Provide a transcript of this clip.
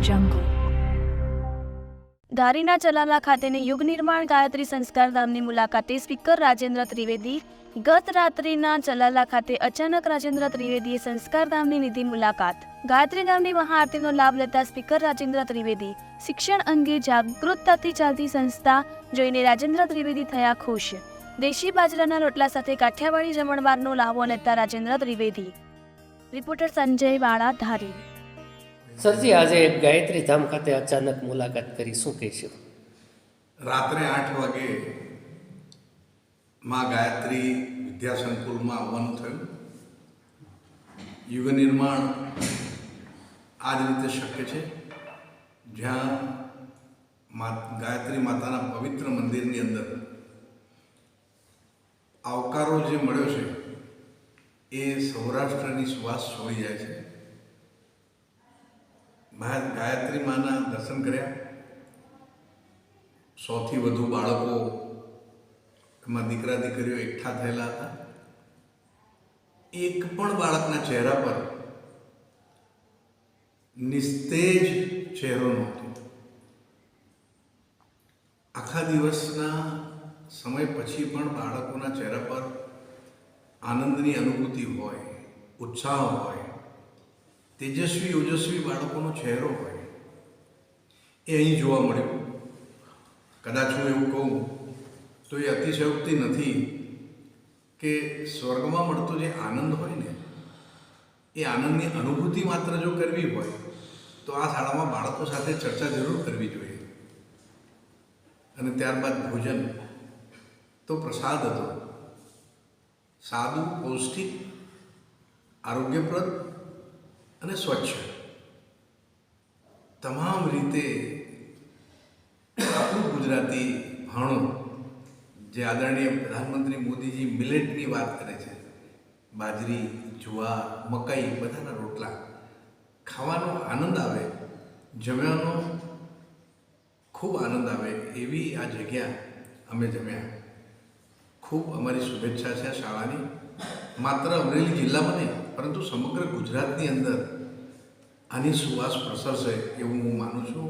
jungle. ધારીના Chalala ખાતેની યુગ નિર્માણ ગાયત્રી સંસ્કાર ધામની મુલાકાતે સ્પીકર રાજેન્દ્ર ત્રિવેદી. ગત રાત્રિના ચલાલા ખાતે અચાનક રાજેન્દ્ર ત્રિવેદીએ સંસ્કાર ધામની લીધી મુલાકાત. ગાયત્રી ધામની મહાઆરતીનો લાભ લેતા સ્પીકર રાજેન્દ્ર ત્રિવેદી. શિક્ષણ અંગે જાગૃતતાથી ચાલતી સંસ્થા જોઈને રાજેન્દ્ર ત્રિવેદી થયા ખુશ. દેશી બાજરાના રોટલા સાથે કાઠિયાવાડી જમણવારનો લાવો લેતા રાજેન્દ્ર ત્રિવેદી. રિપોર્ટર સંજય વાળા, ધારી. સરજી, આજે ગાયત્રી ધામ ખાતે અચાનક મુલાકાત કરી, શું કહીશું? રાત્રે 8 વાગે માં ગાયત્રી વિદ્યા સંકુલમાં આવવાનું થયું. યુગ નિર્માણ આ જ રીતે શક્ય છે, જ્યાં ગાયત્રી માતાના પવિત્ર મંદિરની અંદર આવકારો જે મળ્યો છે એ સૌરાષ્ટ્રની સુવાસ છોડી જાય છે. ગાયત્રી માના દર્શન કર્યા. 100થી વધુ બાળકો, એમાં દીકરા દીકરીઓ એકઠા થયેલા હતા. એક પણ બાળકના ચહેરા પર નિસ્તેજ ચહેરો નહોતો. આખા દિવસના સમય પછી પણ બાળકોના ચહેરા પર આનંદની અનુભૂતિ હોય, ઉત્સાહ હોય, તેજસ્વી ઓજસ્વી બાળકોનો ચહેરો હોય, એ અહીં જોવા મળ્યો. કદાચ હું એવું કહું તો એ અતિશયોક્તિ નથી કે સ્વર્ગમાં મળતો જે આનંદ હોય ને, એ આનંદની અનુભૂતિ માત્ર જો કરવી હોય તો આ શાળામાં બાળકો સાથે ચર્ચા જરૂર કરવી જોઈએ. અને ત્યારબાદ ભોજન તો પ્રસાદ હતો. સાદું, પૌષ્ટિક, આરોગ્યપ્રદ અને સ્વચ્છ, તમામ રીતે આપણું ગુજરાતી ભાણું, જે આદરણીય પ્રધાનમંત્રી મોદીજી મિલેટની વાત કરે છે, બાજરી, જુવાર, મકાઈ, બધાના રોટલા ખાવાનો આનંદ આવે, જમ્યાનો ખૂબ આનંદ આવે એવી આ જગ્યા અમે જમ્યા. ખૂબ અમારી શુભેચ્છા છે શાળાની. માત્ર અમરેલી જિલ્લામાં નહીં પરંતુ સમગ્ર ગુજરાતની અંદર આની સુવાસ પ્રસરશે એવું હું માનું છું.